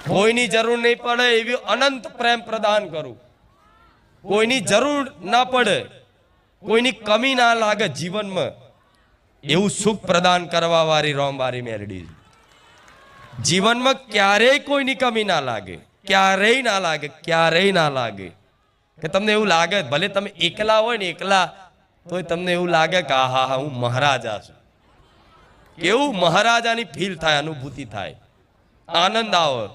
કોઈની જરૂર નહીં પડે એવી અનંત પ્રેમ પ્રદાન કરું, કોઈની જરૂર ના પડે, કોઈની કમી ના લાગે જીવનમાં, એવું સુખ પ્રદાન કરવા વાળી રોમવારી મેલડી. જીવનમાં ક્યારેય કોઈની કમી ના લાગે, ક્યારેય ના લાગે, ક્યારેય ના લાગે. કે તમને એવું લાગે ભલે તમે એકલા હોય ને એકલા, તો તમને એવું લાગે કે હા હા હું મહારાજા છું. કેવું મહારાજાની ફીલ થાય, અનુભૂતિ થાય, આનંદ આવે.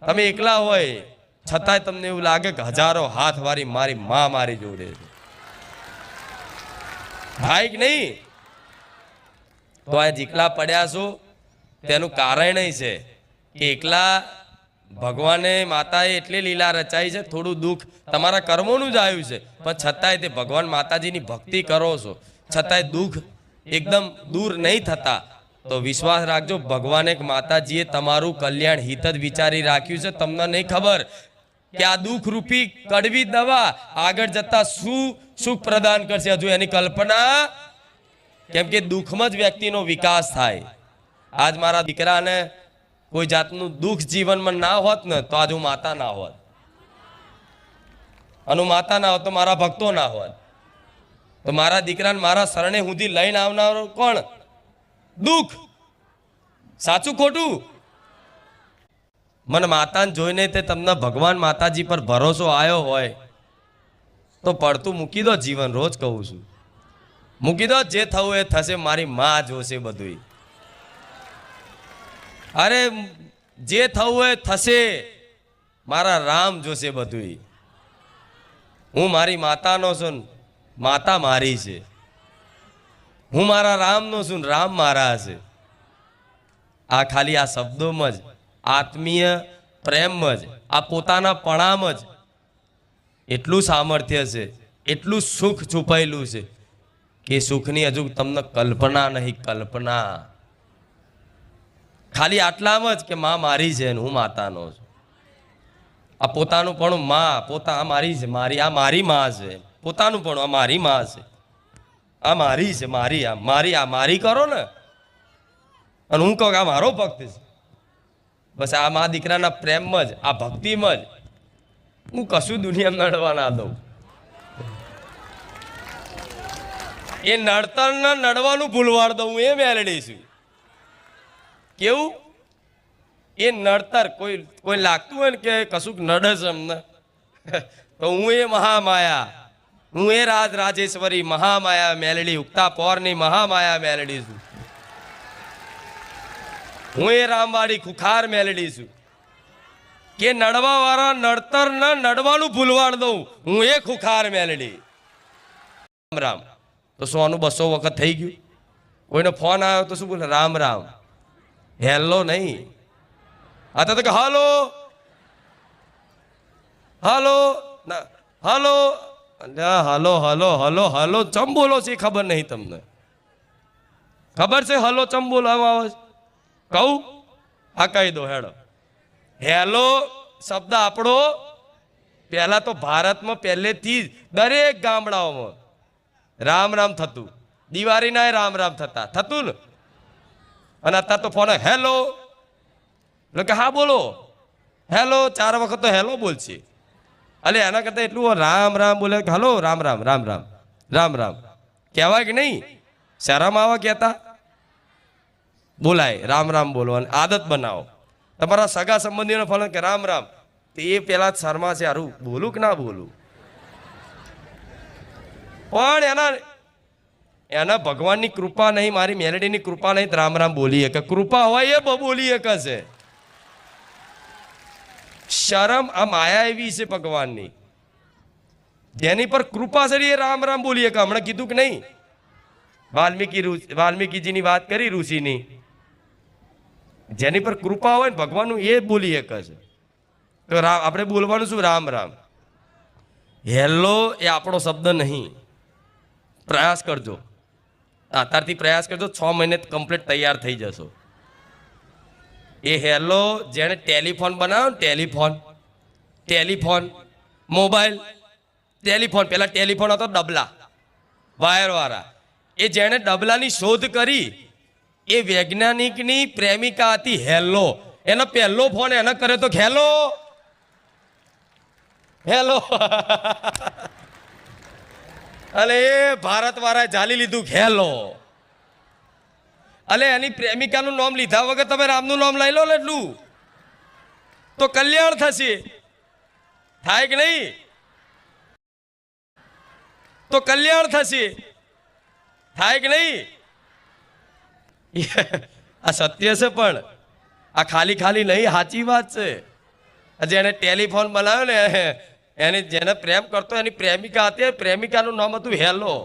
તમે એકલા હોય છતાંય તમને એવું લાગે કે હજારો હાથ વાળી મારી માં મારી જોડે છે. થાય કે નહીં? તો આ જેટલા પડ્યા છો તેનું કારણ છે કે એકલા ભગવાને માતાએ એટલી લીલા રચાઈ છે, થોડું દુઃખ તમારા કર્મોનું જ આવ્યું છે, પણ છતાંય તે ભગવાન માતાજીની ભક્તિ કરો છો છતાંય દુઃખ એકદમ દૂર નહીં થતા. તો વિશ્વાસ રાખજો, ભગવાને માતાજીએ તમારું કલ્યાણ હિત જ વિચારી રાખ્યું છે. તમને નહીં ખબર કે આ દુઃખ રૂપી કડવી દવા આગળ જતા શું સુખ પ્રદાન કરશે, હજુ એની કલ્પના. કેમ કે દુઃખમાં જ વ્યક્તિનો વિકાસ થાય. આજ મારા દીકરાને કોઈ જાતનું દુઃખ જીવનમાં ના હોત ને તો આજ હું માતા ના હોત, અને માતા ના હોત તો મારા ભક્તો ના હોત. તો મારા દીકરાને મારા શરણે સુધી લઈને આવનારો કોણ? દુઃખ. સાચું ખોટું? મને માતાને જોઈને તે તમને ભગવાન માતાજી પર ભરોસો આવ્યો હોય તો પડતું મૂકી દો જીવન. રોજ કહું છું, મૂકી દો, જે થવું એ થશે, મારી માં જોશે બધું. અરે જે થવું એ થશે, મારા રામ જોશે બધું. હું મારી માતાનો છું, માતા મારી છે. હું મારા રામનો છું, રામ મારા છે. આ ખાલી આ શબ્દોમાં જ, આત્મીય પ્રેમમાં જ, આ પોતાના પણામ જ એટલું સામર્થ્ય છે, એટલું સુખ છુપાયેલું છે કે સુખની હજુ તમને કલ્પના નહીં, કલ્પના. ખાલી આટલામાં જ કે માં મારી છે હું માતાનો છું. આ પોતાનું પણ માં પોતા આ મારી છે, મારી આ મારી માં છે. પોતાનું પણ આ મારી માં છે, આ મારી છે, મારી આ મારી આ મારી કરો ને, અને હું કહું આ મારો ભક્ત છે. બસ આ મા દીકરાના પ્રેમમાં જ, આ ભક્તિમાં જ હું કશું દુનિયામાં નડવા ના દઉં. એ નડતરના નડવાનું ભૂલવાડ દઉં, એ મેલડી છું. કેવું? એ નડતર કોઈ લાગતું હોય ને કે કશુંક નડે છે અમને, તો હું એ મહામાયા, હું એ રાજ રાજેશ્વરી મહામાયા મેલડી, ઉગતા પોરની મહામાયા મેલડી છું. હું એ રામવાડી ખુખાર મેલડી છું. કે નડવા વાળા નડતર ના નડવાનું ભૂલવાડ દઉં, હું એ ખુખાર મેલડી. રામ રામ. તો 100 200 વખત થઈ ગયું. કોઈનો ફોન આવ્યો તો શું બોલે? રામ રામ. હેલો નહીં, આ તો કે હાલો હાલો હાલો હાલો હાલો હાલો હાલો ચમ બોલો છે ખબર નહીં તમને? ખબર છે હલો ચમ બોલવામાં આવે છે? કહું? હા કહી દો હેડો. હેલો શબ્દ આપણો પહેલા તો ભારતમાં પહેલેથી જ દરેક ગામડાઓમાં રામ રામ થતું. દિવાળીના રામ રામ થતું ને. અને અત્યારે તો ફોન હેલો એટલે કે હા બોલો હેલો, 4 વખત તો હેલો બોલશે. અલે એના કરતા એટલું રામ રામ બોલે કે હલો રામ રામ રામ રામ રામ રામ કહેવાય કે નહીં? શરમ આવે કહેતા? બોલાય રામ રામ બોલવાની આદત બનાવો. તમારા સગા સંબંધીઓને ફોન કે રામ રામ, તો એ પેલા શર્મા છે, હારું બોલું કે ના બોલું? પણ એના ભગવાનની કૃપા નહીં, મારી મેલડીની કૃપા નહીં, રામ રામ બોલીએ કે કૃપા હોય એ બોલીએ કે છે. શરમ આ માયા એવી છે ભગવાનની, જેની પર કૃપા છે એ રામ રામ બોલીએ કે. હમણાં કીધું કે નહીં? વાલ્મીકીજીની વાત કરી ઋષિની, જેની પર કૃપા હોય ને ભગવાનનું એ બોલીએ કે છે. તો આપણે બોલવાનું શું? રામ રામ. હેલો એ આપણો શબ્દ નહીં. પ્રયાસ કરજો, અત્યારથી પ્રયાસ કરજો, 6 મહિને કમ્પ્લીટ તૈયાર થઈ જશો. એ હેલો જેને ટેલિફોન બનાવ્યો ને, ટેલિફોન મોબાઈલ ટેલિફોન, પેલા ટેલિફોન હતો ડબલા વાયર વાળા. એ જેને ડબલાની શોધ કરી એ વૈજ્ઞાનિકની પ્રેમિકા હતી હેલો. એનો પહેલો ફોન એને કર્યો તો હેલો હેલો અને એ ભારત વાળાએ ઝાલી લીધું હેલો. અલે એની પ્રેમિકાનું નામ લીધા વગર તમે રામનું નામ લઈ લો ને એટલું તો કલ્યાણ થશે. થાય કે નહીં? તો કલ્યાણ થશે. થાય કે નહીં? આ સત્ય છે પણ આ ખાલી ખાલી નહીં, સાચી વાત છે. જેને ટેલિફોન બનાવ્યો ને એને જેને પ્રેમ કરતો એની પ્રેમિકા હતી, પ્રેમિકાનું નામ હતું હેલો.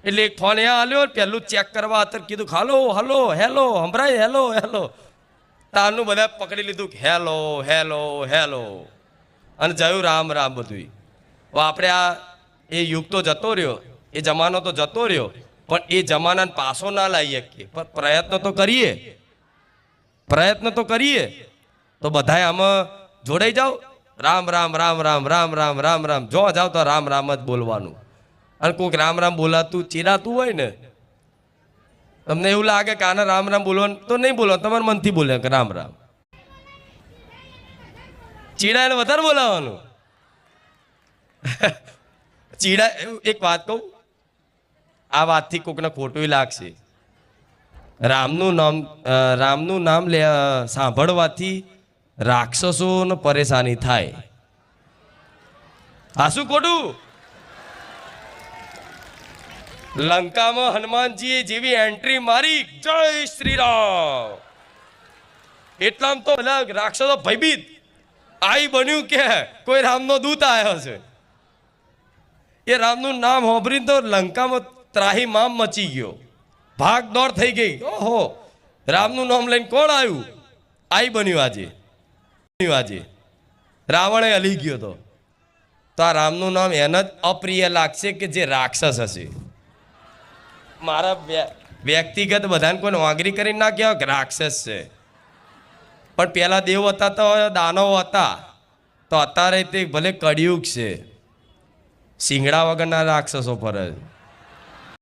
એટલે એક ફોન અહીંયા આલ્યો, પહેલું ચેક કરવા અત્યારે કીધું હલો હલો હેલો સંભળાય હેલો હેલો. તારનું બધા પકડી લીધું હેલો હેલો હેલો અને જયું રામ રામ બધું. આપણે આ એ યુગ તો જતો રહ્યો, એ જમાનો તો જતો રહ્યો, પણ એ જમાનાને પાછો ના લાવી શકીએ. પણ પ્રયત્ન તો કરીએ તો બધાએ આમાં જોડાઈ જાઓ. રામ રામ રામ રામ રામ રામ રામ રામ જો જાઓ તો રામ રામ જ બોલવાનું. અને કોઈક રામ રામ બોલાતું ચીરાતું હોય ને, તમને એવું લાગે કે આને રામ રામ બોલવાનું તો નહીં બોલવાનું, તમારા મનથી બોલે કે રામ રામ. ચીડાને વધારે બોલાવાનું. ચીડા એક વાત કહું, આ વાતથી કોકને ખોટું લાગશે. રામનું નામ સાંભળવાથી રાક્ષસોને પરેશાની થાય. આ શું ખોટું? લંકામાં હનુમાનજીએ જેવી એન્ટ્રી મારી, જય શ્રી રામ, એટલામાં તો બધા રાક્ષસો ભયભીત. આઈ બન્યું કે કોઈ રામનો દૂત આવ્યો છે. એ રામનું નામ સાંભળીને તો લંકામાં ત્રાહીમામ મચી ગયો, ભાગ દોડ થઈ ગઈ. ઓહો, રામનું નામ લઈને કોણ આવ્યું? આઈ બન્યું આજે. રાવણે હલી ગયો તો આ રામનું નામ એને જ અપ્રિય લાગશે કે જે રાક્ષસ હશે. મારા વ્યક્તિગત બધાને કોઈ વાંગરી કરીને ના કહેવાય કે રાક્ષસ છે. પણ પેલા દેવ હતા તો દાનવ હતા, તો અત્યારે તે ભલે કળિયુગ છે, સિંગડા વગરના રાક્ષસો ફરે છે.